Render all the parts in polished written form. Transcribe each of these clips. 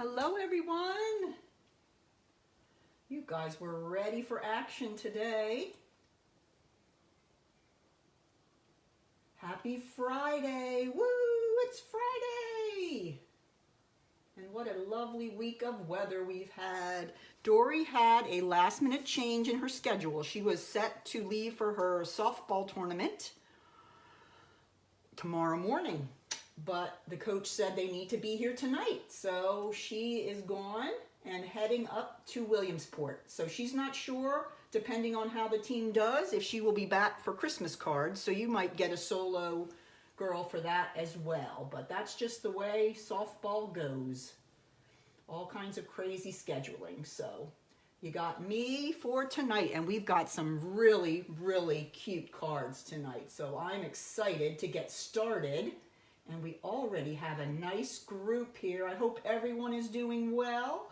Hello everyone. You guys were ready for action today. Happy Friday. Woo, it's Friday. And what a lovely week of weather we've had. Dory had a last minute change in her schedule. She was set to leave for her softball tournament tomorrow morning, but the coach said they need to be here tonight. So she is gone and heading up to Williamsport. So she's not sure, depending on how the team does, if she will be back for Christmas cards. So you might get a solo girl for that as well. But that's just the way softball goes. All kinds of crazy scheduling. So you got me for tonight, and we've got some really, really cute cards tonight. So I'm excited to get started. And we already have a nice group here. I hope everyone is doing well.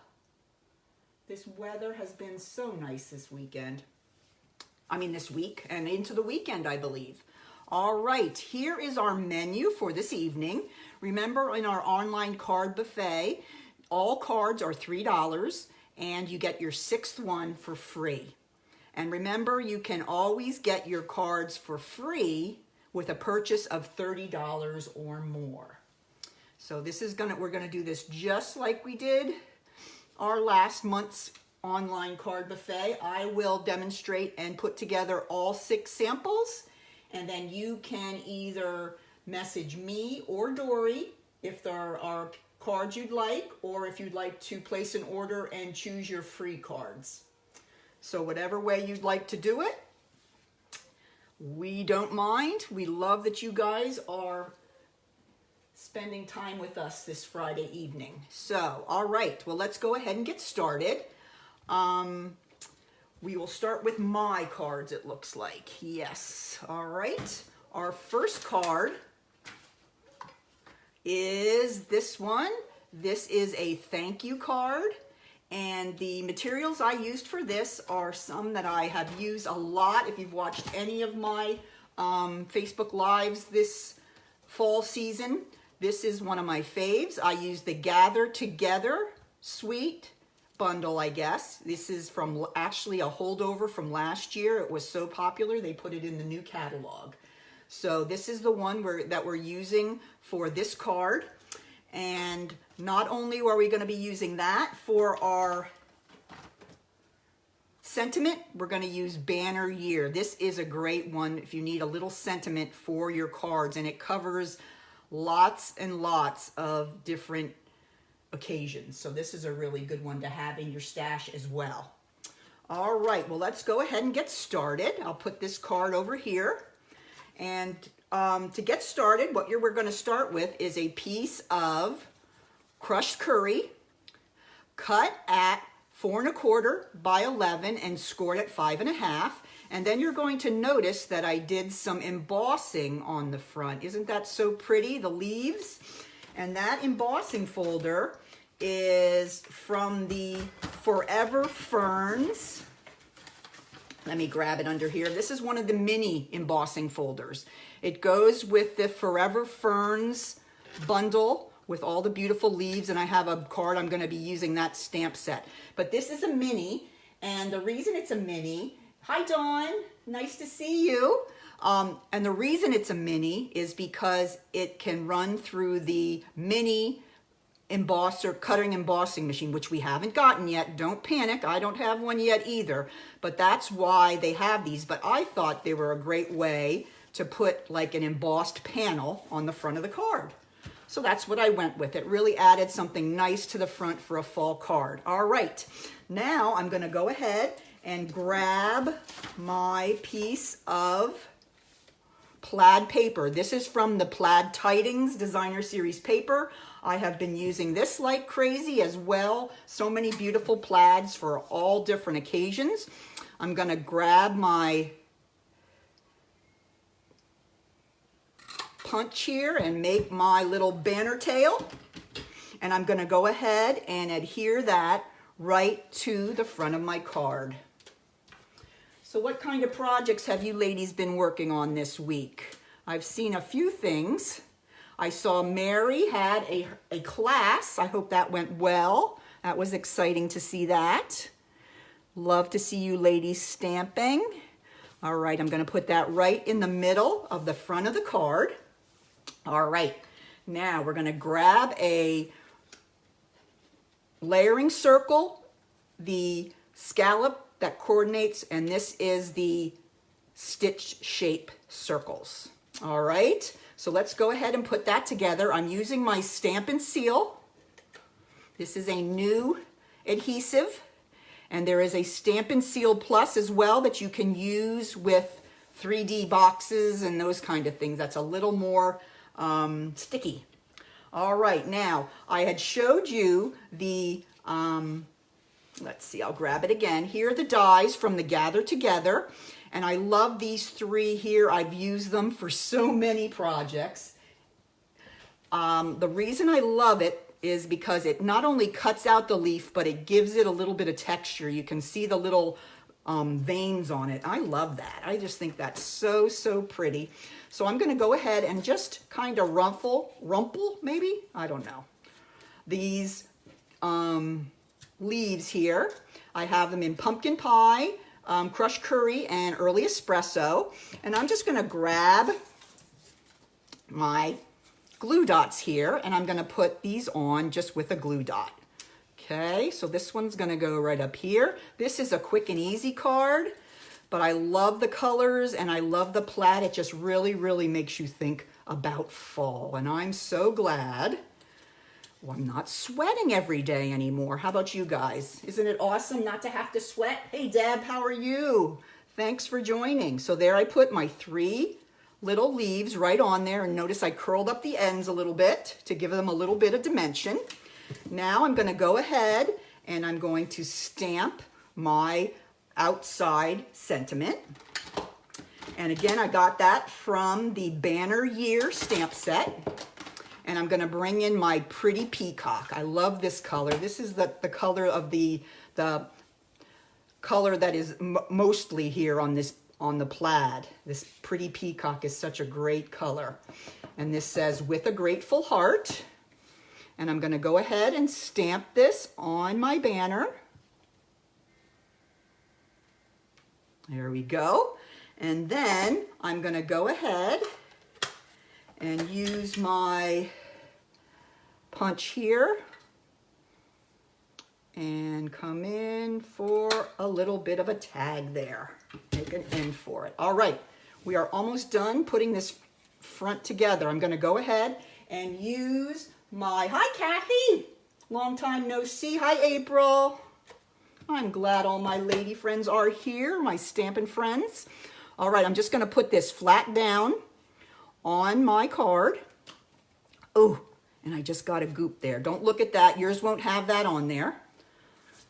This weather has been so nice this weekend. This week and into the weekend, I believe. All right, here is our menu for this evening. Remember, in our online card buffet, all cards are $3 and you get your sixth one for free. And remember, you can always get your cards for free with a purchase of $30 or more. So this is we're gonna do this just like we did our last month's online card buffet. I will demonstrate and put together all 6 samples, and then you can either message me or Dory if there are cards you'd like, or if you'd like to place an order and choose your free cards. So whatever way you'd like to do it, we don't mind. We love that you guys are spending time with us this Friday evening. So, all right, well, let's go ahead and get started. We will start with my cards, it looks like. Yes, all right. Our first card is this one. This is a thank you card. And the materials I used for this are some that I have used a lot. If you've watched any of my Facebook Lives this fall season, this is one of my faves. I used the Gather Together Suite bundle, I guess. This is from actually a holdover from last year. It was so popular, they put it in the new catalog. So this is the one that we're using for this card. And not only are we going to be using that for our sentiment, we're going to use Banner Year. This is a great one if you need a little sentiment for your cards, and it covers lots and lots of different occasions. So this is a really good one to have in your stash as well. All right, well, let's go ahead and get started. I'll put this card over here. And to get started, what we're going to start with is a piece of crushed curry cut at 4 1/4 by 11 and scored at 5 1/2. And then you're going to notice that I did some embossing on the front. Isn't that so pretty, the leaves? And that embossing folder is from the Forever Ferns. Let me grab it under here. This is one of the mini embossing folders. It goes with the Forever Ferns bundle with all the beautiful leaves, and I have a card I'm going to be using that stamp set. But this is a mini, and the reason it's a mini, hi Dawn, nice to see you. And the reason it's a mini is because it can run through the mini cutting embossing machine, which we haven't gotten yet. Don't panic, I don't have one yet either, but that's why they have these. But I thought they were a great way to put like an embossed panel on the front of the card. So that's what I went with. It really added something nice to the front for a fall card. All right, now I'm going to go ahead and grab my piece of plaid paper. This is from the Plaid Tidings Designer Series paper. I have been using this like crazy as well. So many beautiful plaids for all different occasions. I'm going to grab my punch here and make my little banner tail. And I'm going to go ahead and adhere that right to the front of my card. So what kind of projects have you ladies been working on this week? I've seen a few things. I saw Mary had a class. I hope that went well. That was exciting to see that. Love to see you ladies stamping. All right, I'm going to put that right in the middle of the front of the card. All right, now we're going to grab a layering circle, the scallop that coordinates, and this is the stitch shape circles. All right, so let's go ahead and put that together. I'm using my Stampin' Seal. This is a new adhesive, and there is a Stampin' Seal Plus as well that you can use with 3D boxes and those kind of things. That's a little more sticky. All right, now I had showed you the, let's see, I'll grab it again. Here are the dies from the Gather Together. And I love these three here. I've used them for so many projects. The reason I love it is because it not only cuts out the leaf, but it gives it a little bit of texture. You can see the little veins on it. I love that. I just think that's so, so pretty. So I'm going to go ahead and just kind of rumple maybe? I don't know. These leaves here. I have them in pumpkin pie, crushed curry, and early espresso. And I'm just going to grab my glue dots here, and I'm going to put these on just with a glue dot. Okay, so this one's going to go right up here. This is a quick and easy card, but I love the colors and I love the plaid. It just really, really makes you think about fall. And I'm so glad I'm not sweating every day anymore. How about you guys? Isn't it awesome not to have to sweat? Hey, Deb, how are you? Thanks for joining. So there I put my three little leaves right on there. And notice I curled up the ends a little bit to give them a little bit of dimension. Now I'm going to go ahead and I'm going to stamp my outside sentiment. And again, I got that from the Banner Year stamp set. And I'm going to bring in my Pretty Peacock. I love this color. This is the color of the color that is mostly here on the plaid. This Pretty Peacock is such a great color. And this says, with a grateful heart. And I'm going to go ahead and stamp this on my banner. There we go. And then I'm going to go ahead and use my punch here and come in for a little bit of a tag there. Make an end for it. All right, we are almost done putting this front together. I'm going to go ahead and use my, hi Kathy, long time no see. Hi April. I'm glad all my lady friends are here, my Stampin' friends. All right, I'm just going to put this flat down on my card. Oh, and I just got a goop there. Don't look at that. Yours won't have that on there.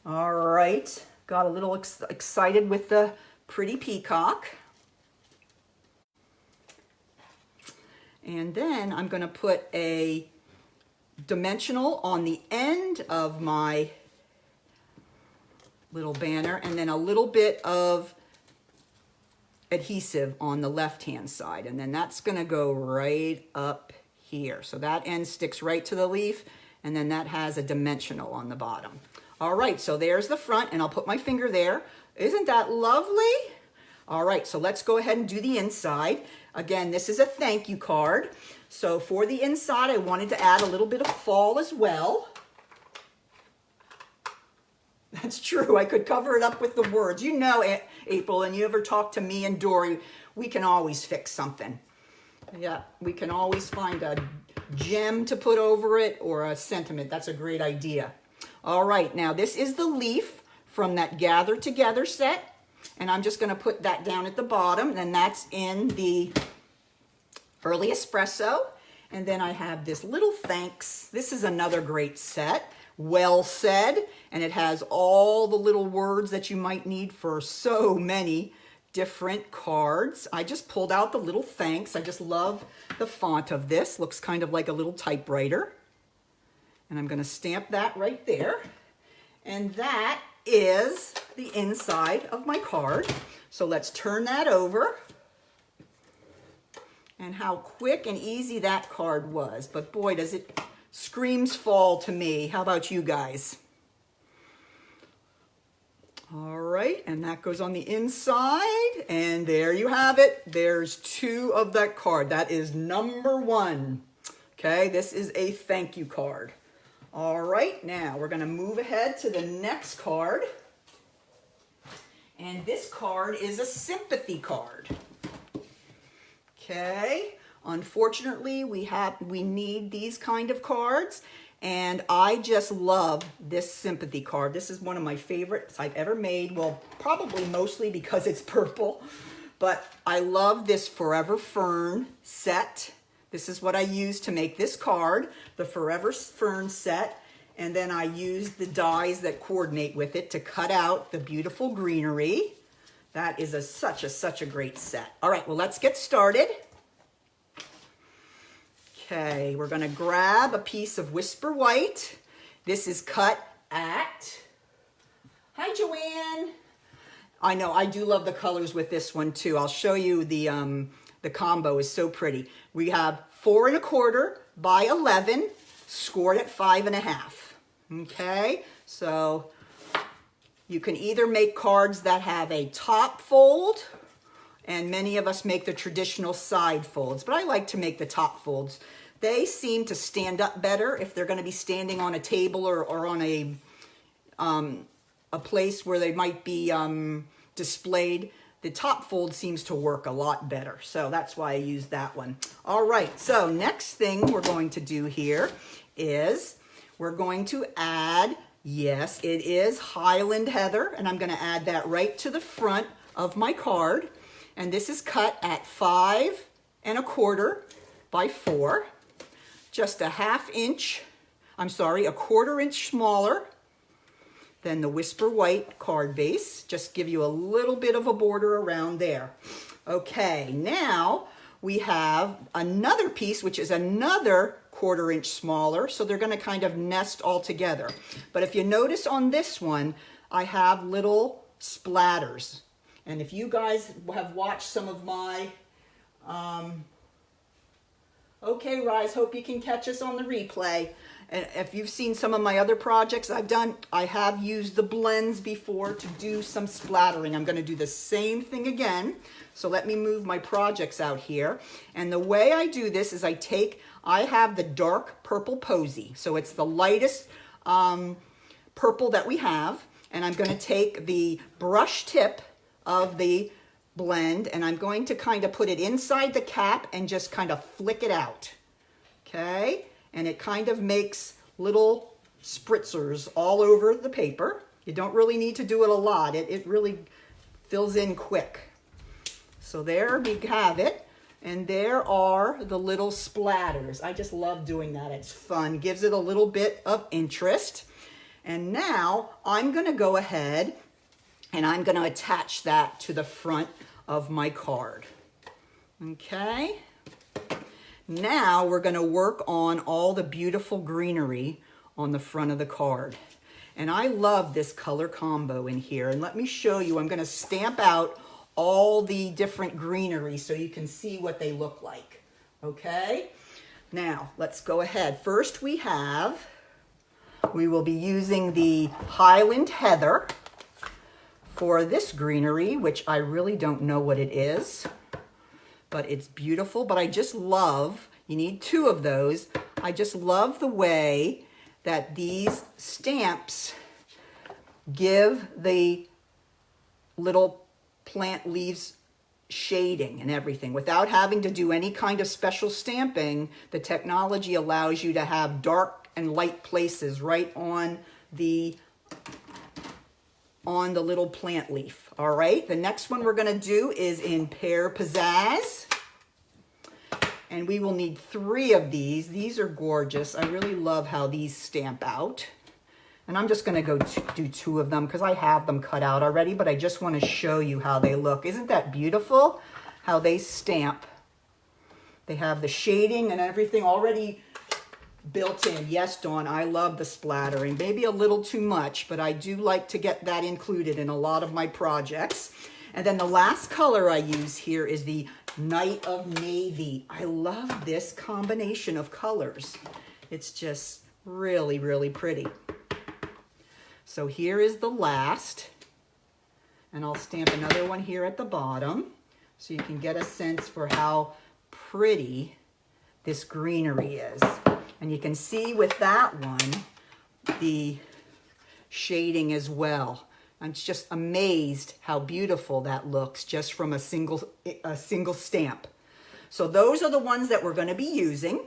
All right, got a little excited with the Pretty Peacock. And then I'm going to put a dimensional on the end of my little banner, and then a little bit of adhesive on the left-hand side, and then that's going to go right up here. So that end sticks right to the leaf, and then that has a dimensional on the bottom. All right, so there's the front, and I'll put my finger there. Isn't that lovely? All right, so let's go ahead and do the inside. Again, this is a thank you card. So for the inside, I wanted to add a little bit of fall as well. That's true. I could cover it up with the words. You know, April, and you ever talk to me and Dory, we can always fix something. Yeah, we can always find a gem to put over it or a sentiment. That's a great idea. All right, now this is the leaf from that Gather Together set. And I'm just going to put that down at the bottom. And that's in the Early Espresso. And then I have this little thanks. This is another great set. Well said. And it has all the little words that you might need for so many different cards. I just pulled out the little thanks. I just love the font of this. Looks kind of like a little typewriter. And I'm going to stamp that right there. And that is the inside of my card. So let's turn that over. and how quick and easy that card was. But boy, does it screams fall to me. How about you guys? All right, and that goes on the inside, and there you have it. There's 2 of that card. That is number 1. Okay, this is a thank you card. All right, now we're gonna move ahead to the next card. And this card is a sympathy card. Okay, unfortunately, we need these kind of cards. And I just love this sympathy card. This is one of my favorites I've ever made. Well, probably mostly because it's purple. But I love this Forever Fern set. This is what I used to make this card, the Forever Fern set. And then I used the dies that coordinate with it to cut out the beautiful greenery. That is such a great set. All right, well, let's get started. Okay, we're gonna grab a piece of Whisper White. This is cut at, hi Joanne. I know, I do love the colors with this one too. I'll show you the combo is so pretty. We have 4 1/4 by 11, scored at 5 1/2. Okay, so you can either make cards that have a top fold, and many of us make the traditional side folds, but I like to make the top folds. They seem to stand up better if they're going to be standing on a table or on a place where they might be displayed. The top fold seems to work a lot better, so that's why I use that one. All right, so next thing we're going to do here is we're going to add, yes, it is Highland Heather, and I'm going to add that right to the front of my card. And this is cut at 5 1/4 by 4. Just a 1/2 inch, I'm sorry, a 1/4 inch smaller than the Whisper White card base. Just give you a little bit of a border around there. Okay, now we have another piece, which is another 1/4 inch smaller, so they're gonna kind of nest all together. But if you notice on this one, I have little splatters. And if you guys have watched some of my, okay, Rise, hope you can catch us on the replay. And if you've seen some of my other projects I've done, I have used the blends before to do some splattering. I'm gonna do the same thing again. So let me move my projects out here. And the way I do this is I have the dark purple Posy. So it's the lightest purple that we have. And I'm gonna take the brush tip of the blend, and I'm going to kind of put it inside the cap and just kind of flick it out, okay? And it kind of makes little spritzers all over the paper. You don't really need to do it a lot. It really fills in quick. So there we have it, and there are the little splatters. I just love doing that. It's fun, gives it a little bit of interest. And now I'm gonna go ahead and I'm gonna attach that to the front of my card. Okay. Now we're gonna work on all the beautiful greenery on the front of the card. And I love this color combo in here. And let me show you, I'm gonna stamp out all the different greenery so you can see what they look like. Okay. Now let's go ahead. First we will be using the Highland Heather for this greenery, which I really don't know what it is, but it's beautiful. But I just love, you need 2 of those. I just love the way that these stamps give the little plant leaves shading and everything. Without having to do any kind of special stamping, the technology allows you to have dark and light places right on the little plant leaf. All right, the next one we're gonna do is in Pear Pizzazz. And we will need 3 of these. These are gorgeous. I really love how these stamp out. And I'm just gonna go do 2 of them because I have them cut out already, but I just wanna show you how they look. Isn't that beautiful? How they stamp. They have the shading and everything already built in. Yes, Dawn, I love the splattering. Maybe a little too much, but I do like to get that included in a lot of my projects. And then the last color I use here is the Night of Navy. I love this combination of colors. It's just really, really pretty. So here is the last, and I'll stamp another one here at the bottom so you can get a sense for how pretty this greenery is. And you can see with that one, the shading as well. I'm just amazed how beautiful that looks just from a single stamp. So those are the ones that we're going to be using.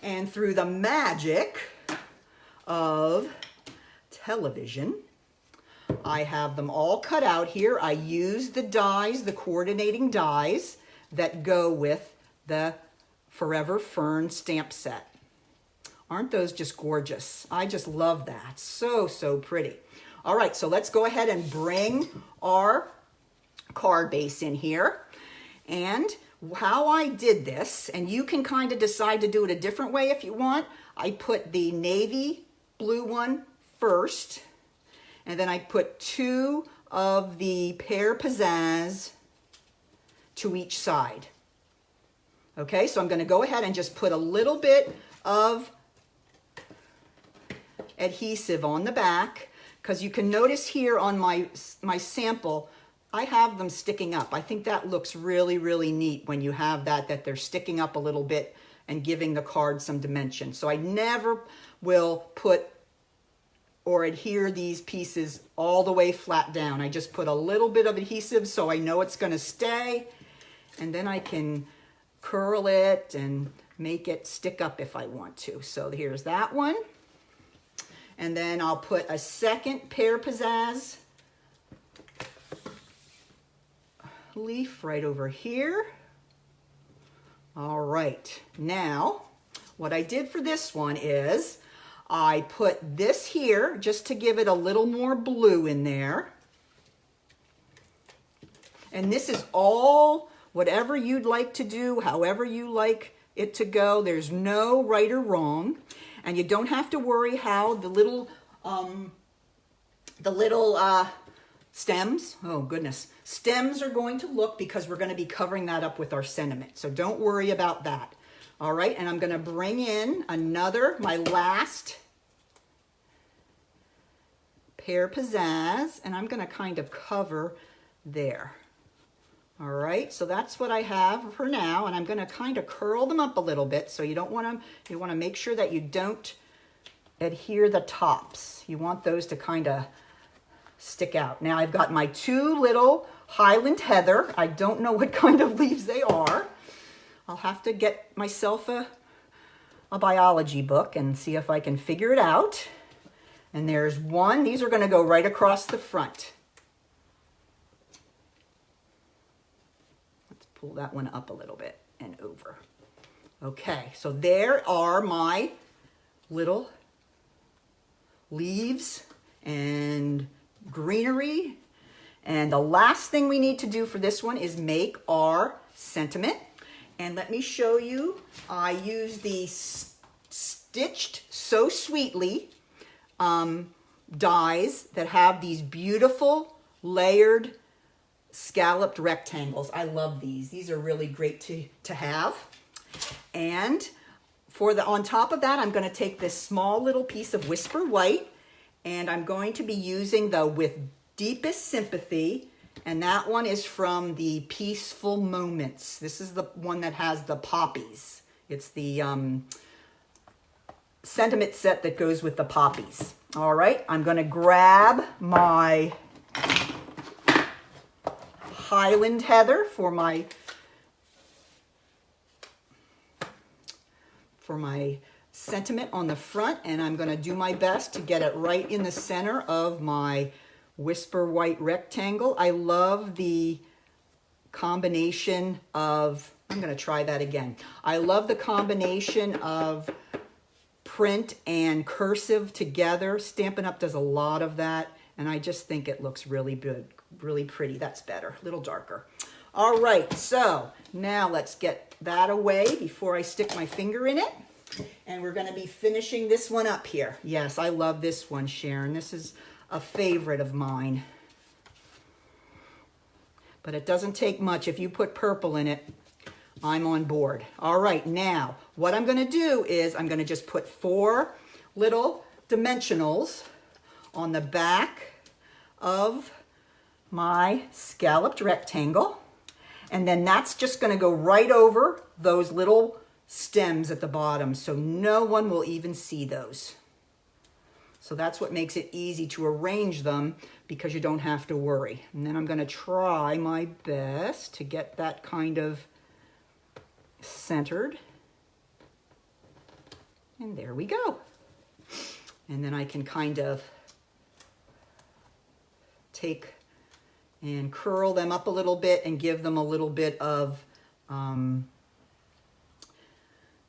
And through the magic of television, I have them all cut out here. I used the dies, the coordinating dies that go with the Forever Fern stamp set. Aren't those just gorgeous? I just love that. So, so pretty. All right, so let's go ahead and bring our card base in here. And how I did this, and you can kind of decide to do it a different way if you want. I put the navy blue one first, and then I put 2 of the pear pizzazz to each side. Okay, so I'm going to go ahead and just put a little bit of adhesive on the back, because you can notice here on my sample, I have them sticking up. I think that looks really, really neat when you have that they're sticking up a little bit and giving the card some dimension. So I never will put or adhere these pieces all the way flat down. I just put a little bit of adhesive so I know it's going to stay, and then I can curl it and make it stick up if I want to. So here's that one. And then I'll put a second pear pizzazz leaf right over here. All right, now what I did for this one is I put this here just to give it a little more blue in there. And this is all whatever you'd like to do, however you like it to go. There's no right or wrong. And you don't have to worry how the little stems, oh goodness, stems are going to look, because we're going to be covering that up with our sentiment. So don't worry about that. All right, and I'm going to bring in my last pear pizzazz, and I'm going to kind of cover there. All right, so that's what I have for now, and I'm going to kind of curl them up a little bit. So you want to make sure that you don't adhere the tops. You want those to kind of stick out. Now I've got my 2 little Highland Heather. I don't know what kind of leaves they are. I'll have to get myself a biology book and see if I can figure it out. And there's one. These are going to go right across the front. Pull that one up a little bit and over. Okay, so there are my little leaves and greenery. And the last thing we need to do for this one is make our sentiment. And let me show you. I use the Stitched So Sweetly dies that have these beautiful layered scalloped rectangles. I love these. These are really great to have. And on top of that, I'm going to take this small little piece of Whisper White, and I'm going to be using the With Deepest Sympathy, and that one is from the Peaceful Moments. This is the one that has the poppies. It's the sentiment set that goes with the poppies. All right, I'm going to grab my Highland Heather for my sentiment on the front, and I'm going to do my best to get it right in the center of my Whisper White rectangle. I love the combination of, I'm going to try that again. I love the combination of print and cursive together. Stampin' Up! Does a lot of that, and I just think it looks really good. Really pretty. That's better. A little darker. All right, so now let's get that away before I stick my finger in it. And we're going to be finishing this one up here. Yes, I love this one, Sharon. This is a favorite of mine. But it doesn't take much. If you put purple in it, I'm on board. All right, now what I'm gonna do is I'm gonna just put 4 little dimensionals on the back of my scalloped rectangle. And then that's just gonna go right over those little stems at the bottom, so no one will even see those. So that's what makes it easy to arrange them, because you don't have to worry. And then I'm gonna try my best to get that kind of centered. And there we go. And then I can kind of take and curl them up a little bit and give them a little bit of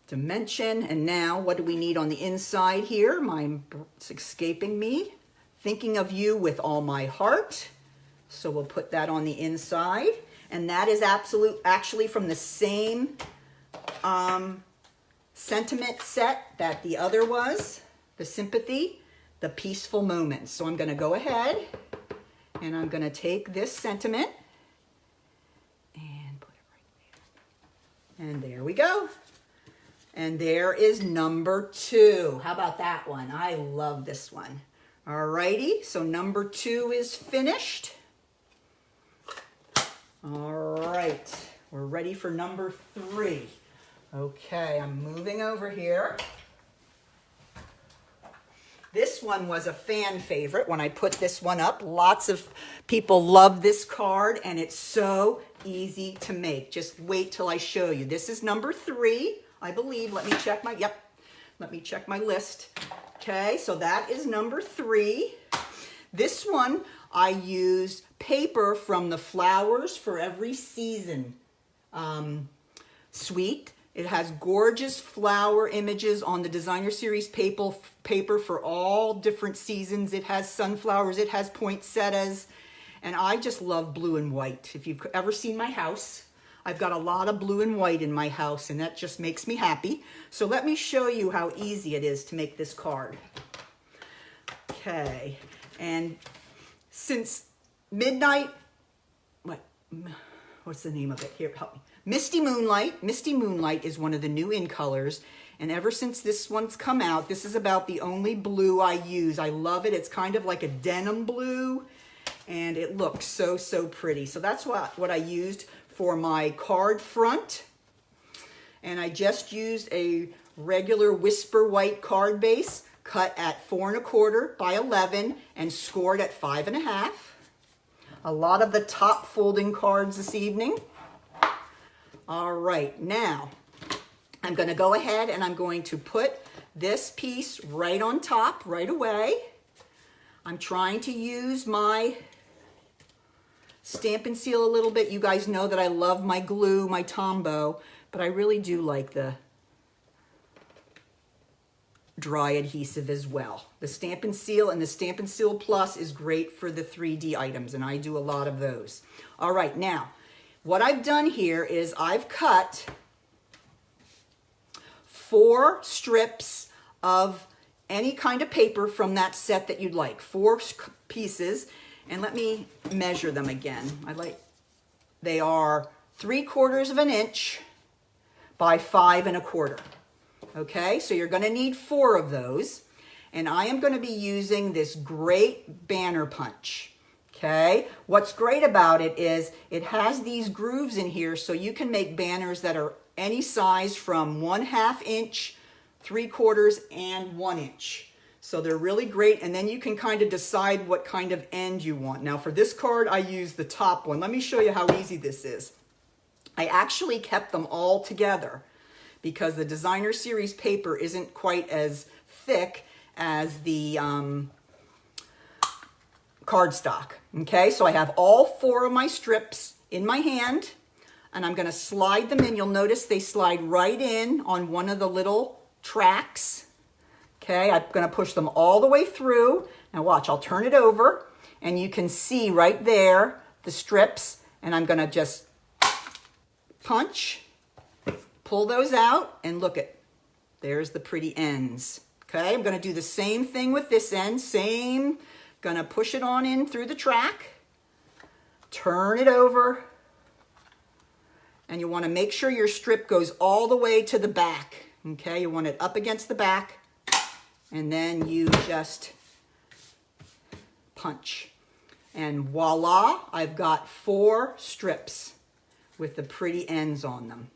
dimension. And now what do we need on the inside here? It's escaping me. Thinking of you with all my heart. So we'll put that on the inside. And that is actually from the same sentiment set that the other was, the sympathy, the peaceful moments. So I'm gonna go ahead and I'm gonna take this sentiment and put it right there. And there we go. And there is number 2. How about that one? I love this one. Alrighty, so number 2 is finished. All right, we're ready for number 3. Okay, I'm moving over here. This one was a fan favorite when I put this one up. Lots of people love this card, and it's so easy to make. Just wait till I show you. This is number 3, I believe. Let me check my list. Okay, so that is number 3. This one, I used paper from the Flowers for Every Season suite. It has gorgeous flower images on the Designer Series paper for all different seasons. It has sunflowers, it has poinsettias, and I just love blue and white. If you've ever seen my house, I've got a lot of blue and white in my house, and that just makes me happy. So let me show you how easy it is to make this card. Okay, and since Midnight, what's the name of it? Here, help me. Misty Moonlight. Misty Moonlight is one of the new in colors, and ever since this one's come out, this is about the only blue I use. I love it. It's kind of like a denim blue, and it looks so, so pretty. So that's what I used for my card front. And I just used a regular Whisper White card base, cut at 4 1/4 by 11 and scored at 5 1/2. A lot of the top folding cards this evening. All right, now I'm going to go ahead and I'm going to put this piece right on top right away. I'm trying to use my Stampin' Seal a little bit. You guys know that I love my glue, my Tombow, but I really do like the dry adhesive as well. The Stampin' Seal and the Stampin' Seal Plus is great for the 3D items, and I do a lot of those. All right, now, what I've done here is I've cut 4 strips of any kind of paper from that set that you'd like, 4 pieces, and let me measure them again. They are 3/4 of an inch by 5 1/4. Okay, so you're going to need 4 of those, and I am going to be using this great banner punch. Okay, what's great about it is it has these grooves in here, so you can make banners that are any size from 1/2 inch, 3/4, and 1 inch. So they're really great, and then you can kind of decide what kind of end you want. Now for this card, I use the top one. Let me show you how easy this is. I actually kept them all together because the Designer Series paper isn't quite as thick as the cardstock. Okay, so I have all 4 of my strips in my hand, and I'm going to slide them in. You'll notice they slide right in on one of the little tracks. Okay, I'm going to push them all the way through. Now watch, I'll turn it over, and you can see right there the strips, and I'm going to just punch, pull those out, and look at, there's the pretty ends. Okay, I'm going to do the same thing with this end. Going to push it on in through the track, turn it over, And you want to make sure your strip goes all the way to the back. Okay, you want it up against the back, and then you just punch. And voila, I've got 4 strips with the pretty ends on them.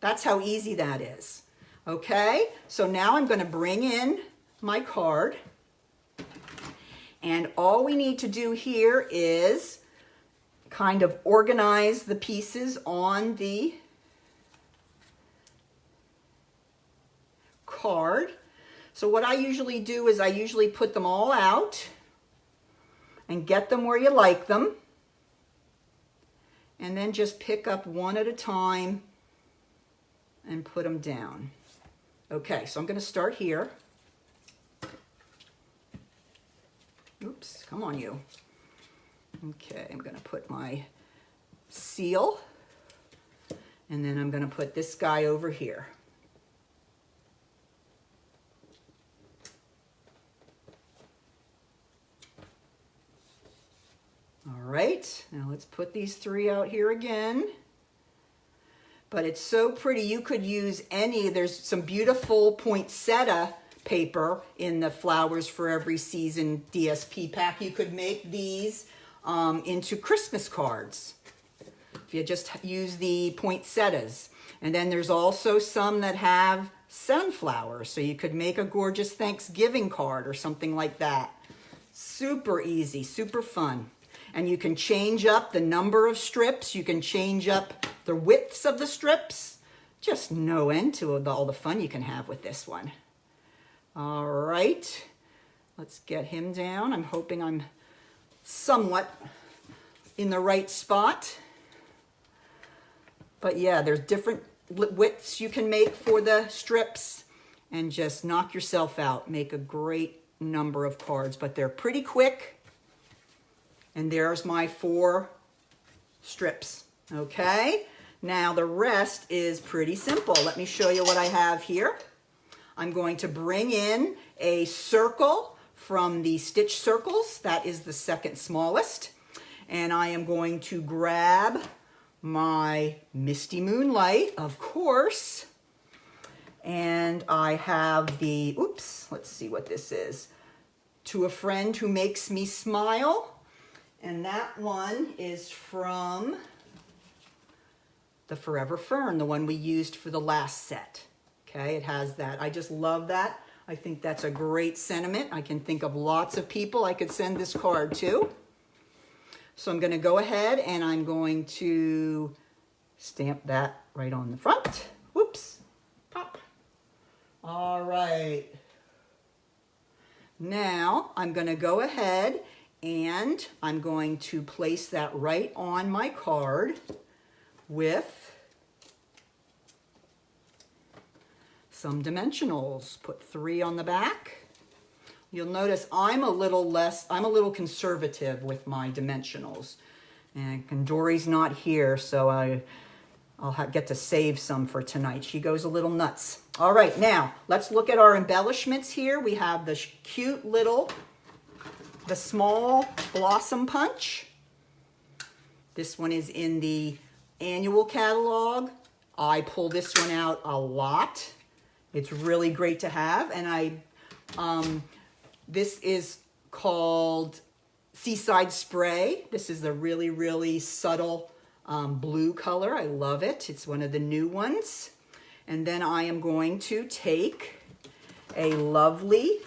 That's how easy that is. Okay, so now I'm going to bring in my card. And all we need to do here is kind of organize the pieces on the card. So what I usually do is I usually put them all out and get them where you like them, and then just pick up one at a time and put them down. Okay, so I'm going to start here. Oops, come on you. Okay, I'm going to put my seal, and then I'm going to put this guy over here. All right, now let's put these 3 out here again. But it's so pretty. You could use any, there's some beautiful poinsettia paper in the Flowers for Every Season DSP pack. You could make these into Christmas cards if you just use the poinsettias. And then there's also some that have sunflowers, so you could make a gorgeous Thanksgiving card or something like that. Super easy, super fun. And you can change up the number of strips. You can change up the widths of the strips. Just no end to all the fun you can have with this one. All right, let's get him down. I'm hoping I'm somewhat in the right spot. But yeah, there's different widths you can make for the strips, and just knock yourself out. Make a great number of cards, but they're pretty quick. And there's my 4 strips, okay? Now the rest is pretty simple. Let me show you what I have here. I'm going to bring in a circle from the Stitch Circles. That is the second smallest. And I am going to grab my Misty Moonlight, of course. And I have the, oops, let's see what this is. To a Friend Who Makes Me Smile. And that one is from the Forever Fern, the one we used for the last set. Okay, it has that. I just love that. I think that's a great sentiment. I can think of lots of people I could send this card to. So I'm going to go ahead and I'm going to stamp that right on the front. Whoops. Pop. All right. Now I'm going to go ahead and I'm going to place that right on my card with some dimensionals. Put 3 on the back. You'll notice I'm a little conservative with my dimensionals. And Dory's not here, so I'll get to save some for tonight. She goes a little nuts. All right, now let's look at our embellishments here. We have the cute little, the small blossom punch. This one is in the annual catalog. I pull this one out a lot. It's really great to have. And this is called Seaside Spray. This is a really, really subtle blue color. I love it. It's one of the new ones. And then I am going to take a lovely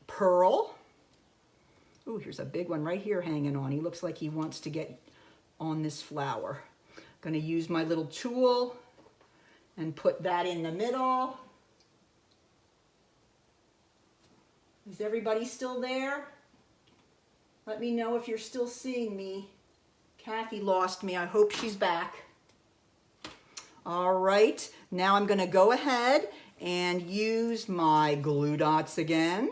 pearl. Ooh, here's a big one right here hanging on. He looks like he wants to get on this flower. I'm going to use my little tool and put that in the middle. Is everybody still there? Let me know if you're still seeing me. Kathy lost me. I hope she's back. All right, now I'm going to go ahead and use my glue dots again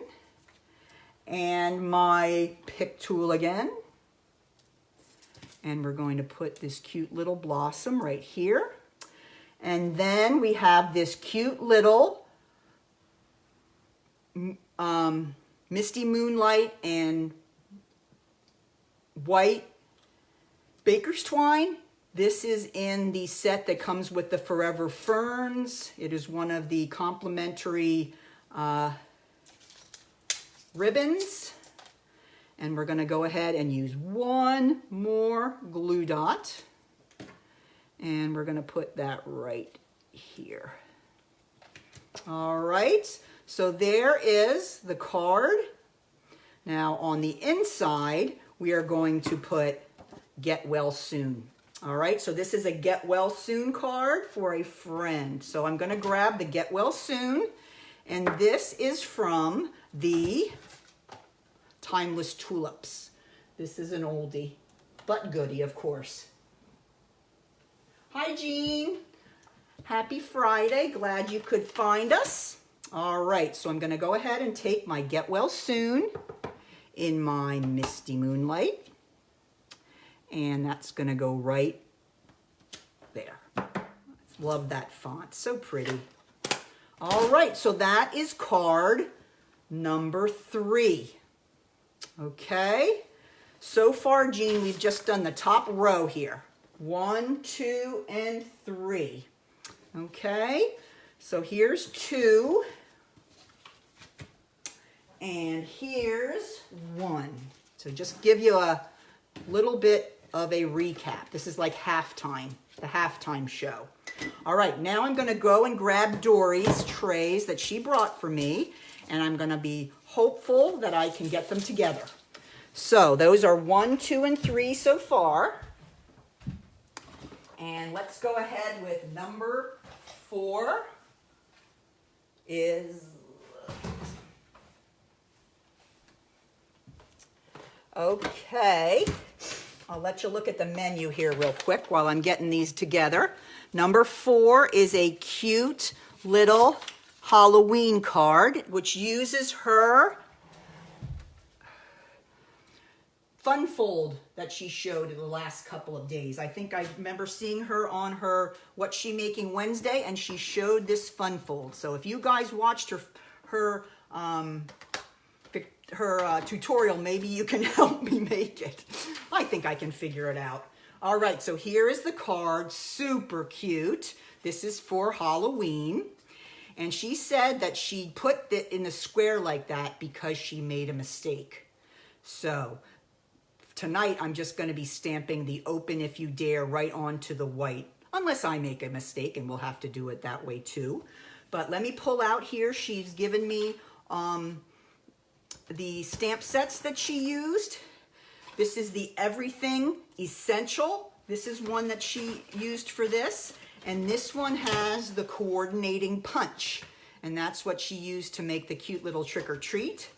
and my pick tool again. And we're going to put this cute little blossom right here. And then we have this cute little Misty Moonlight and white Baker's twine. This is in the set that comes with the Forever Ferns. It is one of the complimentary ribbons. And we're going to go ahead and use one more glue dot. And we're going to put that right here. All right, so there is the card. Now on the inside, we are going to put Get Well Soon. All right, so this is a Get Well Soon card for a friend. So I'm going to grab the Get Well Soon, and this is from the Timeless Tulips. This is an oldie, but goodie, of course. Hi, Jean. Happy Friday. Glad you could find us. All right, so I'm going to go ahead and take my Get Well Soon in my Misty Moonlight. And that's going to go right there. Love that font. So pretty. All right, so that is card number 3. Okay. So far, Jean, we've just done the top row here. 1, 2, and 3. Okay. So here's 2. And here's 1. So just give you a little bit of a recap. This is like halftime, the halftime show. All right, now I'm going to go and grab Dory's trays that she brought for me, and I'm going to be hopeful that I can get them together. So those are 1, 2, and 3 so far. And let's go ahead with number 4 is... Okay. I'll let you look at the menu here real quick while I'm getting these together. Number 4 is a cute little Halloween card, which uses her fun fold that she showed in the last couple of days. I think I remember seeing her on her What's She Making Wednesday, and she showed this fun fold. So if you guys watched her tutorial, maybe you can help me make it. I think I can figure it out. All right, so here is the card, super cute. This is for Halloween. And she said that she put it in the square like that because she made a mistake. So tonight I'm just going to be stamping the Open If You Dare right onto the white, unless I make a mistake, and we'll have to do it that way too. But let me pull out here. She's given me the stamp sets that she used. This is the Everything Essential. This is one that she used for this. And this one has the coordinating punch. And that's what she used to make the cute little trick or treat.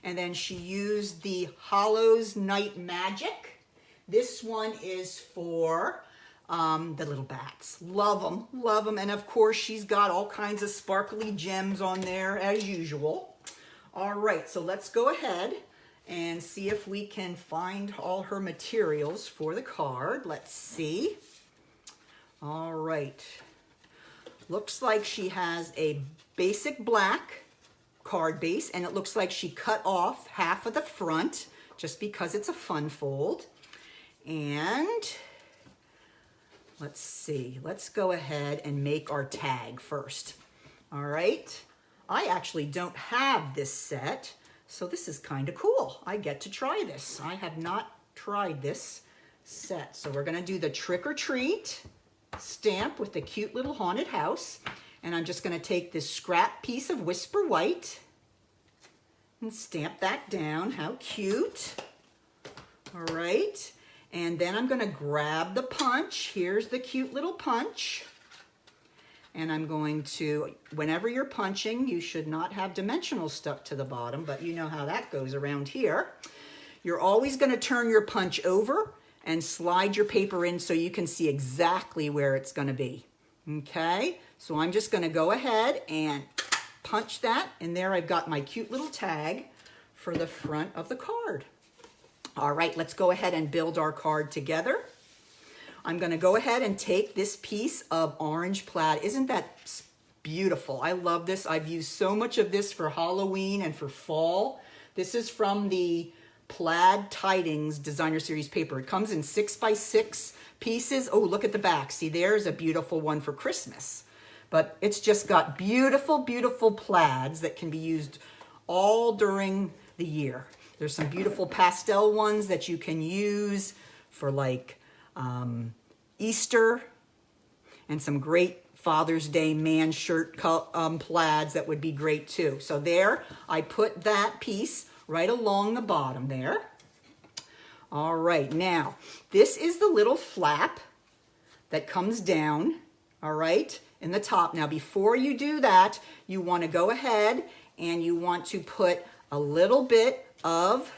And then she used the Hollows Night Magic. This one is for the little bats. Love them, love them. And of course, she's got all kinds of sparkly gems on there as usual. All right, so let's go ahead and see if we can find all her materials for the card. Let's see. All right. Looks like she has a basic black card base, and it looks like she cut off half of the front just because it's a fun fold. And let's see. Let's go ahead and make our tag first. All right. I actually don't have this set, so this is kind of cool. I get to try this. I have not tried this set. So we're going to do the Trick or Treat stamp with the cute little haunted house. And I'm just going to take this scrap piece of Whisper White and stamp that down. How cute. All right. And then I'm going to grab the punch. Here's the cute little punch. And I'm going to, whenever you're punching, you should not have dimensional stuck to the bottom, but you know how that goes around here. You're always going to turn your punch over and slide your paper in so you can see exactly where it's going to be. Okay, so I'm just going to go ahead and punch that, and there I've got my cute little tag for the front of the card. All right, let's go ahead and build our card together. I'm going to go ahead and take this piece of orange plaid. Isn't that beautiful? I love this. I've used so much of this for Halloween and for fall. This is from the Plaid Tidings Designer Series paper. It comes in 6x6 pieces. Oh, look at the back. See, there's a beautiful one for Christmas. But it's just got beautiful, beautiful plaids that can be used all during the year. There's some beautiful pastel ones that you can use for like Easter, and some great Father's Day man shirt plaids that would be great too. So there, I put that piece right along the bottom there. All right, now this is the little flap that comes down, all right, in the top. Now before you do that, you want to go ahead and you want to put a little bit of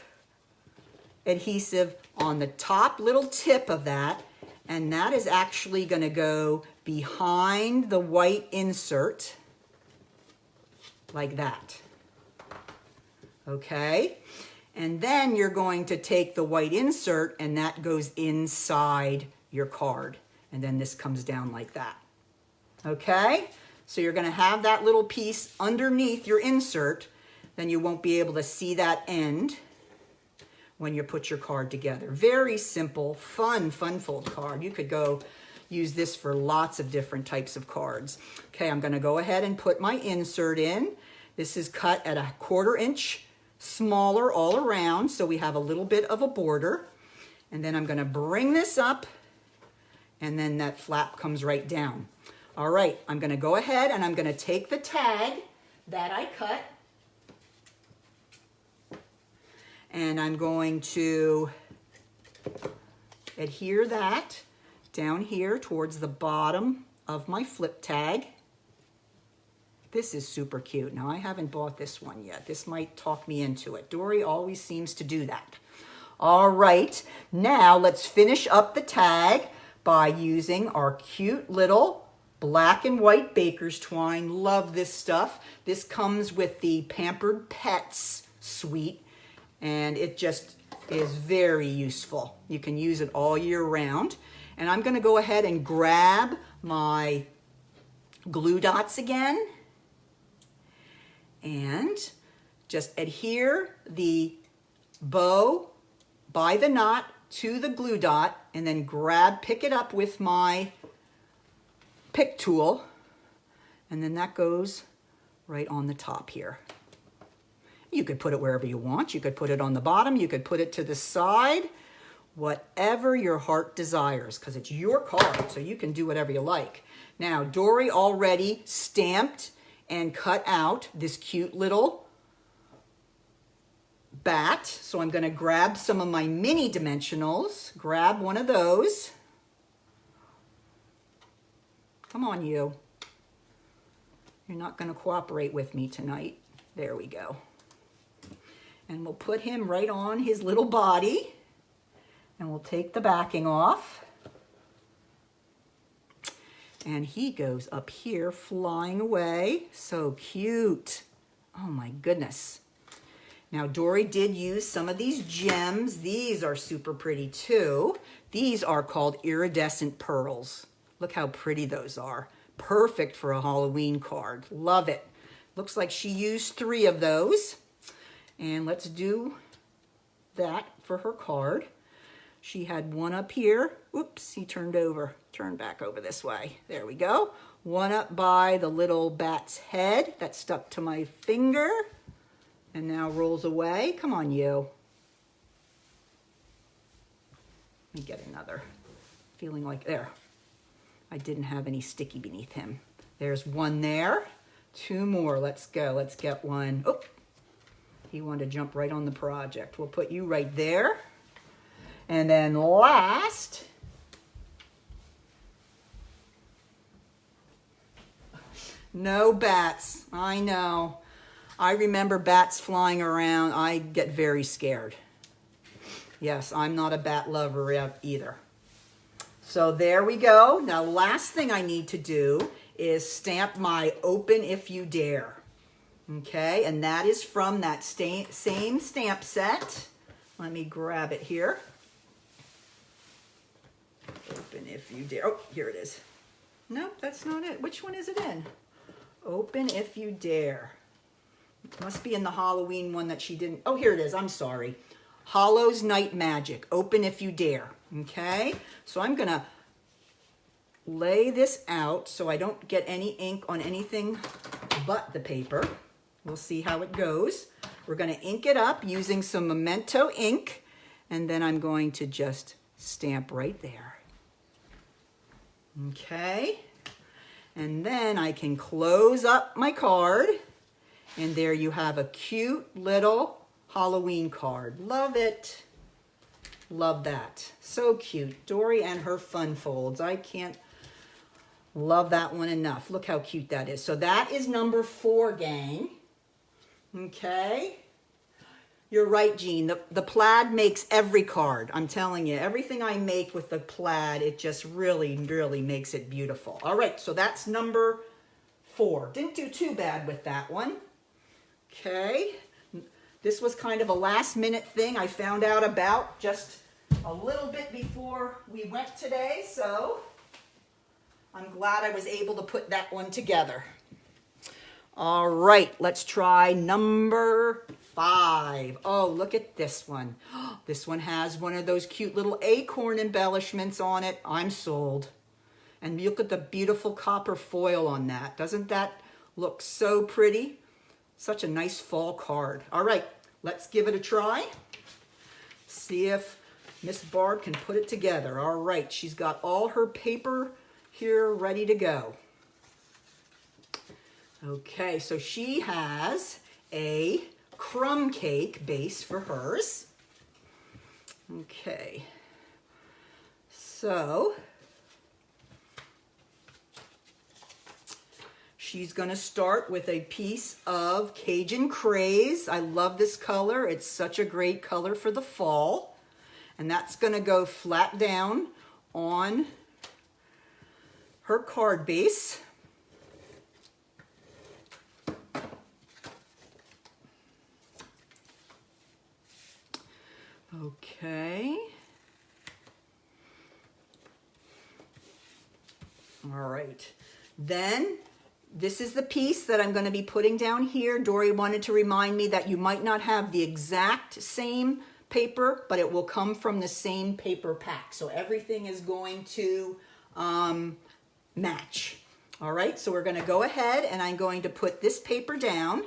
adhesive on the top little tip of that, and that is actually going to go behind the white insert like that. Okay, and then you're going to take the white insert and that goes inside your card, and then this comes down like that. Okay, so you're going to have that little piece underneath your insert, then you won't be able to see that end when you put your card together. Very simple, fun fold card. You could go use this for lots of different types of cards. Okay, I'm going to go ahead and put my insert in. This is cut at 1/4 inch smaller all around, so we have a little bit of a border. And then I'm going to bring this up, and then that flap comes right down. All right, I'm going to go ahead and I'm going to take the tag that I cut, and I'm going to adhere that down here towards the bottom of my flip tag. This is super cute. Now, I haven't bought this one yet. This might talk me into it. Dory always seems to do that. All right, now let's finish up the tag by using our cute little black and white baker's twine. Love this stuff. This comes with the Pampered Pets suite, and it just is very useful. You can use it all year round. And I'm going to go ahead and grab my glue dots again and just adhere the bow by the knot to the glue dot, and then pick it up with my pick tool, and then that goes right on the top here. You could put it wherever you want. You could put it on the bottom. You could put it to the side. Whatever your heart desires, because it's your card, so you can do whatever you like. Now, Dory already stamped and cut out this cute little bat, so I'm going to grab some of my mini dimensionals, grab one of those. Come on, you. You're not going to cooperate with me tonight. There we go. And we'll put him right on his little body. And we'll take the backing off. And he goes up here flying away. So cute. Oh my goodness. Now Dory did use some of these gems. These are super pretty too. These are called iridescent pearls. Look how pretty those are. Perfect for a Halloween card. Love it. Looks like she used 3 of those. And let's do that for her card. She had one up here. Oops, he turned back over this way. There we go. One up by the little bat's head that stuck to my finger and now rolls away. Come on, you. Let me get another. Feeling like, there. I didn't have any sticky beneath him. There's one there. 2 more. Let's go. Let's get one. Oh, he wanted to jump right on the project. We'll put you right there. And then last, no bats. I know. I remember bats flying around. I get very scared. Yes, I'm not a bat lover either. So there we go. Now, last thing I need to do is stamp my Open If You Dare. Okay, and that is from that same stamp set. Let me grab it here. Open If You Dare. Oh, here it is. Nope, that's not it. Which one is it in? Open If You Dare. It must be in the Halloween one that she didn't. Oh, here it is. I'm sorry. Hollow's Night Magic, open if you dare, okay? So I'm gonna lay this out so I don't get any ink on anything but the paper. We'll see how it goes. We're gonna ink it up using some Memento ink, and then I'm going to just stamp right there. Okay, and then I can close up my card, and there you have a cute little Halloween card. Love it. Love that. So cute. Dory and her fun folds. I can't love that one enough. Look how cute that is. So that is number 4, gang. Okay. You're right, Jean. The plaid makes every card. I'm telling you, everything I make with the plaid, it just really, really makes it beautiful. All right, so that's number 4. Didn't do too bad with that one. Okay. This was kind of a last minute thing I found out about just a little bit before we went today, so I'm glad I was able to put that one together. All right, let's try number 5. Oh, look at this one. This one has one of those cute little acorn embellishments on it. I'm sold. And look at the beautiful copper foil on that. Doesn't that look so pretty? Such a nice fall card. All right, let's give it a try. See if Miss Barb can put it together. All right, she's got all her paper here ready to go. Okay, so she has a crumb cake base for hers. Okay, so she's going to start with a piece of Cajun Craze. I love this color. It's such a great color for the fall. And that's going to go flat down on her card base. Okay. All right. Then this is the piece that I'm going to be putting down here. Dory wanted to remind me that you might not have the exact same paper, but it will come from the same paper pack. So everything is going to match. All right, so we're going to go ahead and I'm going to put this paper down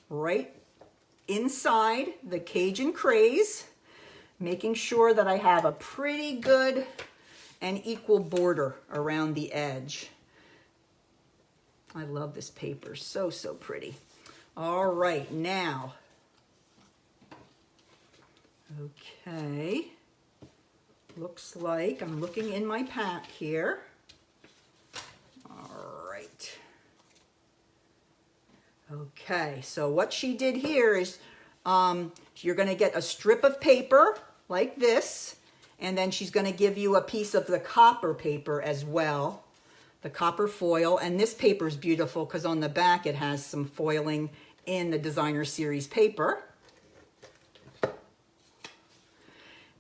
right inside the Cajun Craze, making sure that I have a pretty good and equal border around the edge. I love this paper, so, so pretty. All right, now, okay, looks like I'm looking in my pack here. All right. Okay, so what she did here is you're going to get a strip of paper like this, and then she's going to give you a piece of the copper paper as well, the copper foil. And this paper is beautiful because on the back it has some foiling in the Designer Series paper.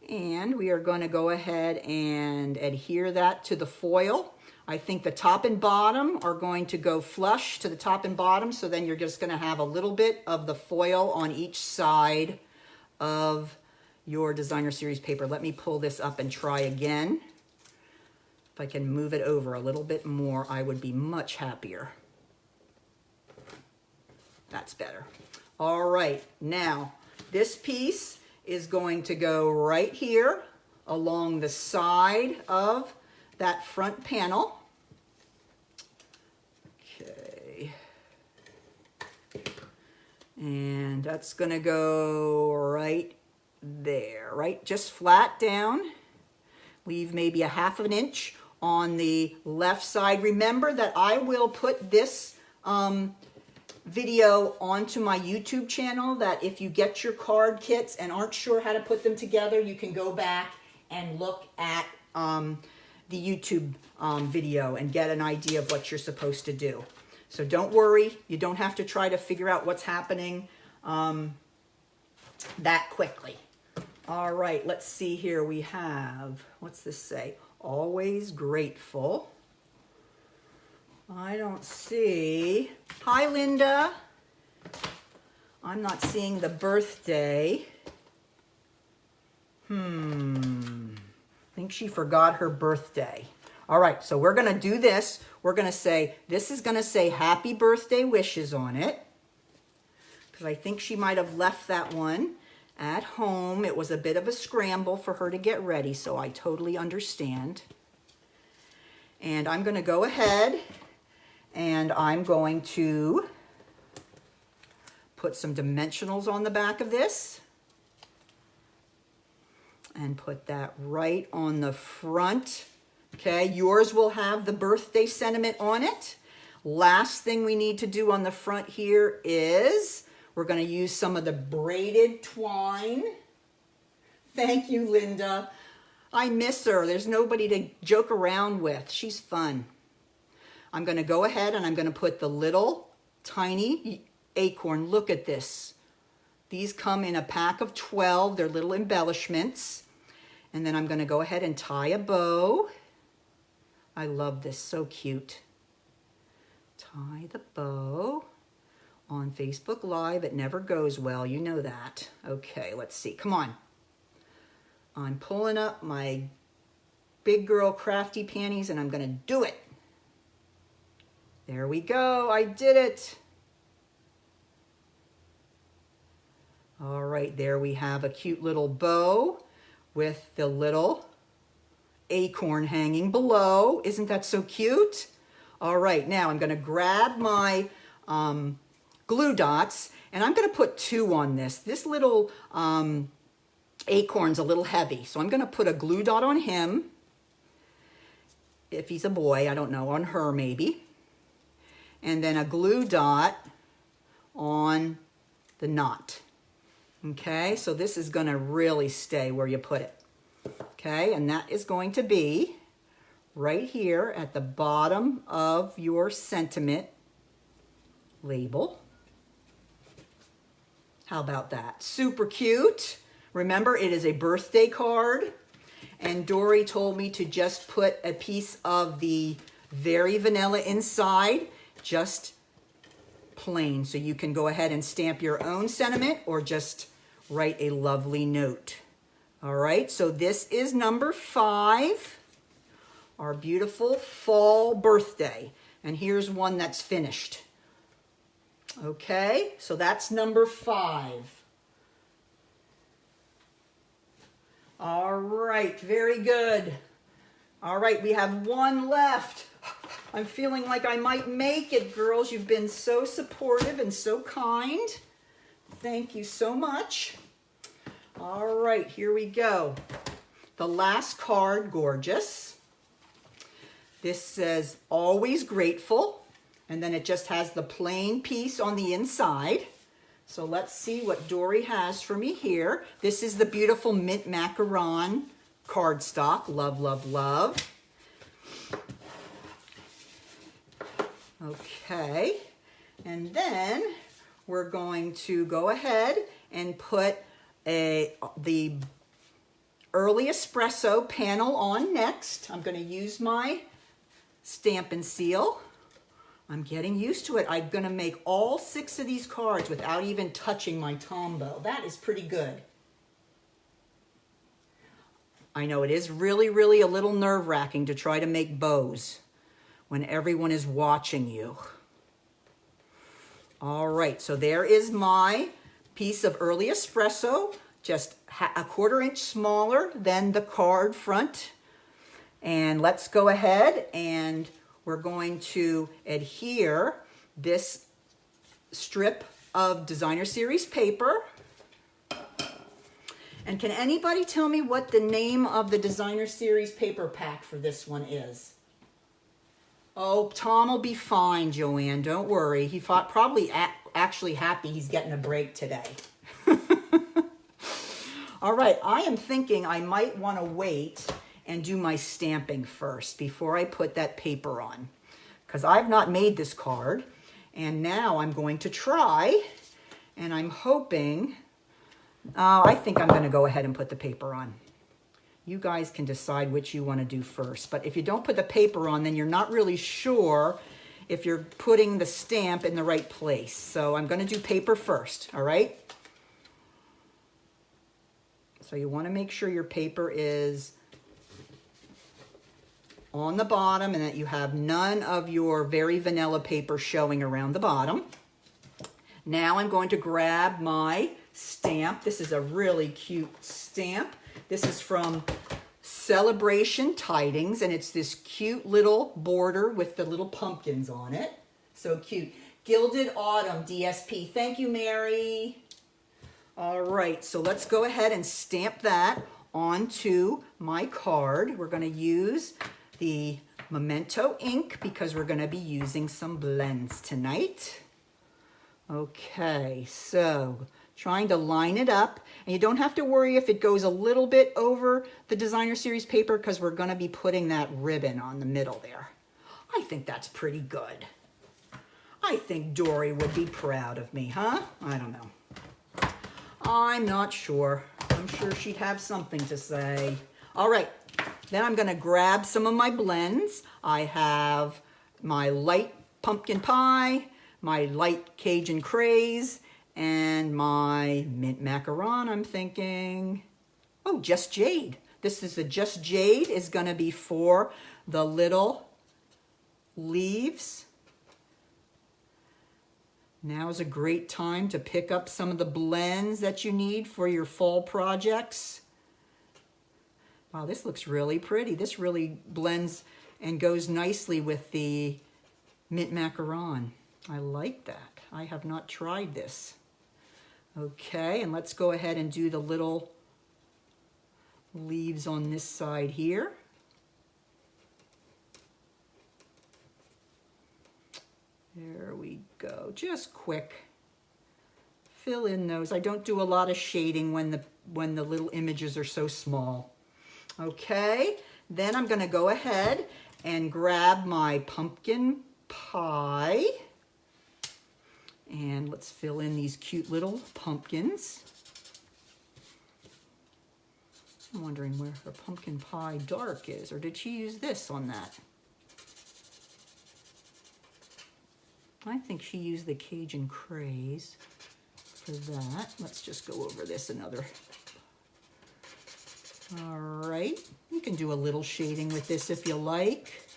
And we are going to go ahead and adhere that to the foil. I think the top and bottom are going to go flush to the top and bottom, so then you're just going to have a little bit of the foil on each side of your Designer Series paper. Let me pull this up and try again. If I can move it over a little bit more, I would be much happier. That's better. All right, now this piece is going to go right here along the side of that front panel. Okay. And that's going to go right there, right? Just flat down. Leave maybe a ½ an inch on the left side. Remember that I will put this video onto my YouTube channel, that if you get your card kits and aren't sure how to put them together, you can go back and look at the YouTube video and get an idea of what you're supposed to do. So don't worry, you don't have to try to figure out what's happening that quickly. All right, let's see here. We have, what's this say? Always grateful. I don't see. Hi, Linda. I'm not seeing the birthday. I think she forgot her birthday. All right, so we're going to do this. We're going to say, this is going to say happy birthday wishes on it. Because I think she might have left that one at home. It was a bit of a scramble for her to get ready, so I totally understand. And I'm going to go ahead and I'm going to put some dimensionals on the back of this. And put that right on the front. Okay, yours will have the birthday sentiment on it. Last thing we need to do on the front here is we're going to use some of the braided twine. Thank you, Linda. I miss her. There's nobody to joke around with. She's fun. I'm going to go ahead and I'm going to put the little tiny acorn. Look at this. These come in a pack of 12. They're little embellishments. And then I'm going to go ahead and tie a bow. I love this, so cute. Tie the bow on Facebook Live. It never goes well, you know that. Okay, let's see, come on. I'm pulling up my big girl crafty panties and I'm going to do it. There we go, I did it. All right, there we have a cute little bow with the little acorn hanging below. Isn't that so cute? All right, now I'm going to grab my glue dots and I'm going to put 2 on this. This little acorn's a little heavy, so I'm going to put a glue dot on him. If he's a boy, I don't know, on her maybe. And then a glue dot on the knot. Okay, so this is going to really stay where you put it. Okay, and that is going to be right here at the bottom of your sentiment label. How about that? Super cute. Remember, it is a birthday card. And Dory told me to just put a piece of the Very Vanilla inside, just plain. So you can go ahead and stamp your own sentiment or just write a lovely note. All right, so this is number 5, our beautiful fall birthday. And here's one that's finished. Okay, so that's number 5. All right, very good. All right, we have one left. I'm feeling like I might make it, girls. You've been so supportive and so kind. Thank you so much. All right, here we go. The last card, gorgeous. This says, always grateful. And then it just has the plain piece on the inside. So let's see what Dory has for me here. This is the beautiful mint macaron cardstock. Love, love, love. Okay. And then we're going to go ahead and put the early espresso panel on next. I'm going to use my Stampin' Seal. I'm getting used to it. I'm going to make all 6 of these cards without even touching my Tombow. That is pretty good. I know it is really, really a little nerve-wracking to try to make bows when everyone is watching you. All right, so there is my piece of early espresso, just a 1/4 inch smaller than the card front. And let's go ahead and we're going to adhere this strip of Designer Series paper. And can anybody tell me what the name of the Designer Series paper pack for this one is? Oh, Tom will be fine, Joanne. Don't worry. He probably actually happy he's getting a break today. All right, I am thinking I might want to wait and do my stamping first before I put that paper on, because I've not made this card, and now I'm going to try, and I'm hoping, I think I'm going to go ahead and put the paper on. You guys can decide which you want to do first, but if you don't put the paper on, then you're not really sure if you're putting the stamp in the right place. So I'm going to do paper first, all right? So you want to make sure your paper is on the bottom and that you have none of your very vanilla paper showing around the bottom. Now I'm going to grab my stamp. This is a really cute stamp. This is from Celebration Tidings, and it's this cute little border with the little pumpkins on it. So cute. Gilded Autumn DSP. Thank you, Mary. All right, so let's go ahead and stamp that onto my card. We're going to use the Memento ink because we're going to be using some blends tonight. Okay, so trying to line it up, and you don't have to worry if it goes a little bit over the Designer Series paper because we're going to be putting that ribbon on the middle there. I think that's pretty good. I think Dory would be proud of me, huh? I don't know. I'm not sure. I'm sure she'd have something to say. All right, then I'm going to grab some of my blends. I have my light pumpkin pie, my light Cajun craze, and my mint macaron, I'm thinking. Oh, Just Jade. This is the Just Jade is going to be for the little leaves. Now is a great time to pick up some of the blends that you need for your fall projects. Wow, this looks really pretty. This really blends and goes nicely with the mint macaron. I like that. I have not tried this. Okay, and let's go ahead and do the little leaves on this side here. There we go. Just quick. Fill in those. I don't do a lot of shading when the little images are so small. Okay, then I'm going to go ahead and grab my pumpkin pie. And let's fill in these cute little pumpkins. I'm wondering where her pumpkin pie dark is, or did she use this on that? I think she used the Cajun craze for that. Let's just go over this another. All right, you can do a little shading with this if you like.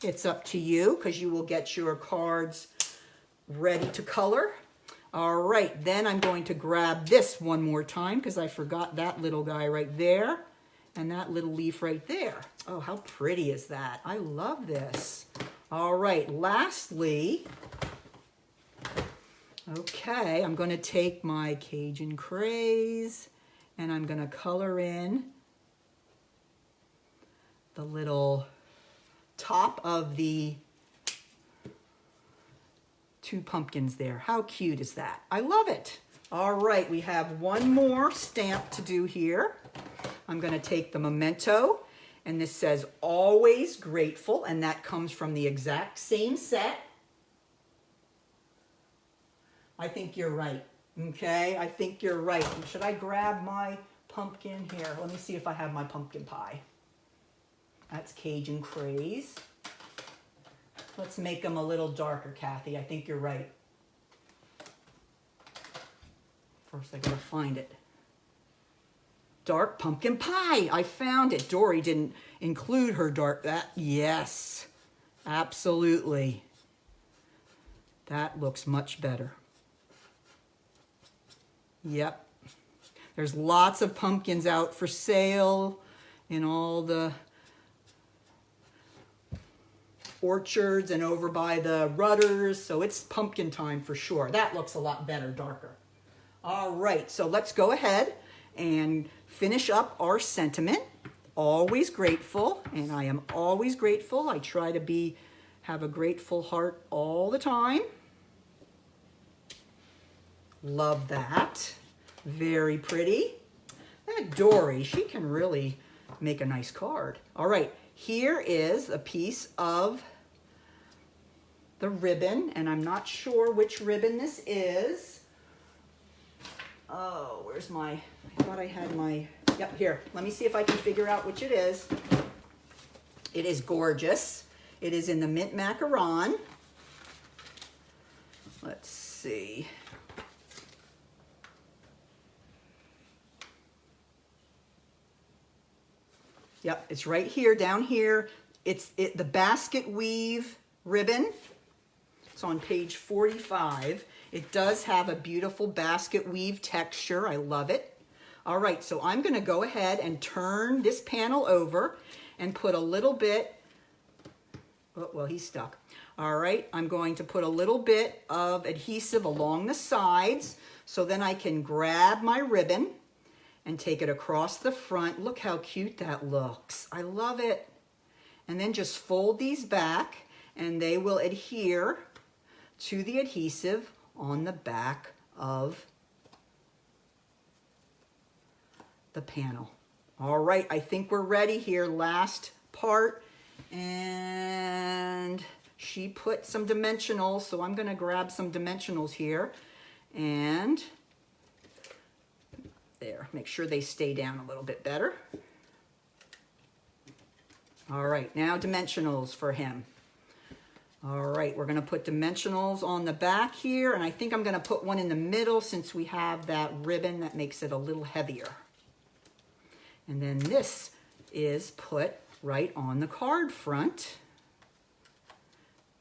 It's up to you because you will get your cards ready to color. All right, then I'm going to grab this one more time because I forgot that little guy right there and that little leaf right there. Oh, how pretty is that? I love this. All right, lastly, okay, I'm going to take my Cajun craze and I'm going to color in the little top of the two pumpkins there. How cute is that? I love it. All right, we have one more stamp to do here. I'm going to take the Memento, and this says Always Grateful, and that comes from the exact same set. I think you're right. Okay, I think you're right. Should I grab my pumpkin here? Let me see if I have my pumpkin pie. That's Cajun craze. Let's make them a little darker, Kathy. I think you're right. First, I gotta find it. Dark pumpkin pie. I found it. Dory didn't include her dark. Yes, absolutely. That looks much better. Yep. There's lots of pumpkins out for sale in all the orchards and over by the Rudders, so it's pumpkin time for sure. That looks a lot better, darker. All right, so let's go ahead and finish up our sentiment. Always grateful, and I am always grateful. I try to have a grateful heart all the time. Love that. Very pretty. That Dory, she can really make a nice card. All right, here is a piece of the ribbon, and I'm not sure which ribbon this is. Oh, where's I thought I had my, yep, here. Let me see if I can figure out which it is. It is gorgeous. It is in the mint macaron. Let's see. Yep, it's right here, down here. It's the basket weave ribbon. It's on page 45. It does have a beautiful basket weave texture. I love it. All right, so I'm going to go ahead and turn this panel over and put a little bit, oh, well, he's stuck. All right, I'm going to put a little bit of adhesive along the sides so then I can grab my ribbon and take it across the front. Look how cute that looks. I love it. And then just fold these back and they will adhere to the adhesive on the back of the panel. All right, I think we're ready here. Last part. And she put some dimensionals, so I'm going to grab some dimensionals here. And there, make sure they stay down a little bit better. All right, now dimensionals for him. All right, we're going to put dimensionals on the back here, and I think I'm going to put one in the middle since we have that ribbon that makes it a little heavier. And then this is put right on the card front.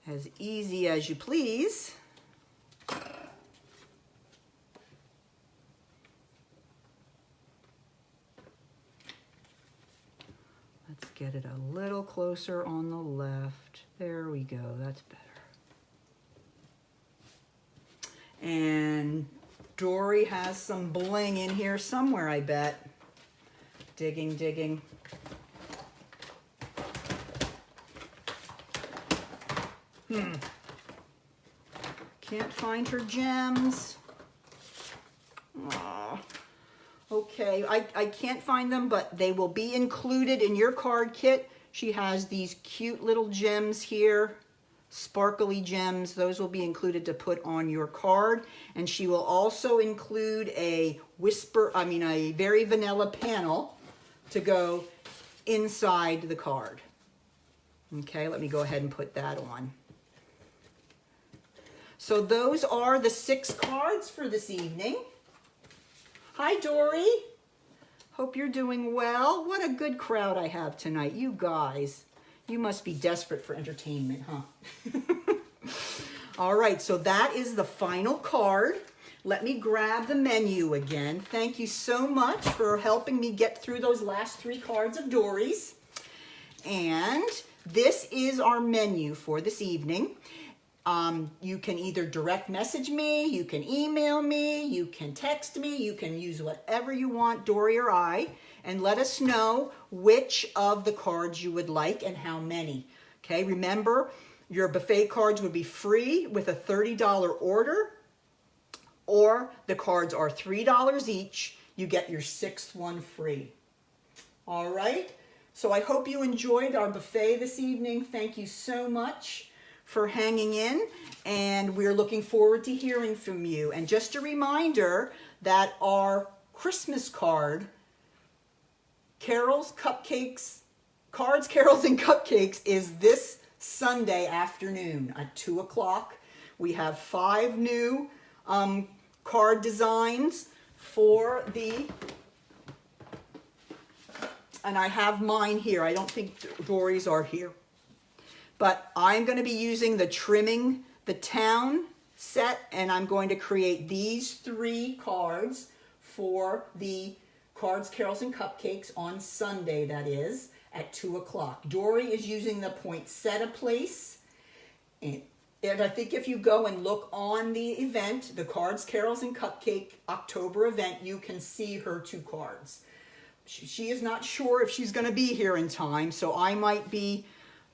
As easy as you please. Let's get it a little closer on the left. There we go, that's better. And Dory has some bling in here somewhere, I bet. Digging, digging. Can't find her gems. Aww. Okay, I can't find them, but they will be included in your card kit. She has these cute little gems here, sparkly gems. Those will be included to put on your card. And she will also include a a very vanilla panel to go inside the card. Okay, let me go ahead and put that on. So those are the 6 cards for this evening. Hi, Dory. Hope you're doing well. What a good crowd I have tonight. You guys, you must be desperate for entertainment, huh? All right, so that is the final card. Let me grab the menu again. Thank you so much for helping me get through those last 3 cards of Dory's. And this is our menu for this evening. You can either direct message me, you can email me, you can text me, you can use whatever you want, Dory or I, and let us know which of the cards you would like and how many. Okay, remember, your buffet cards would be free with a $30 order, or the cards are $3 each. You get your 6th one free. All right, so I hope you enjoyed our buffet this evening. Thank you so much for hanging in, and we're looking forward to hearing from you. And just a reminder that our Christmas card, Cards, Carols, and Cupcakes, is this Sunday afternoon at 2 o'clock. We have 5 new card designs for and I have mine here. I don't think Dory's are here. But I'm going to be using the Trimming the Town set, and I'm going to create these 3 cards for the Cards, Carols, and Cupcakes on Sunday, that is, at 2 o'clock. Dory is using the Poinsettia Place. And I think if you go and look on the event, the Cards, Carols, and Cupcake October event, you can see her 2 cards. She is not sure if she's going to be here in time, so I might be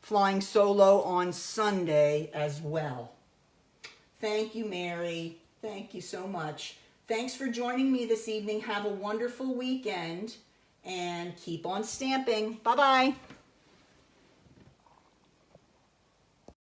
flying solo on Sunday as well. Thank you, Mary. Thank you so much. Thanks for joining me this evening. Have a wonderful weekend and keep on stamping. Bye-bye.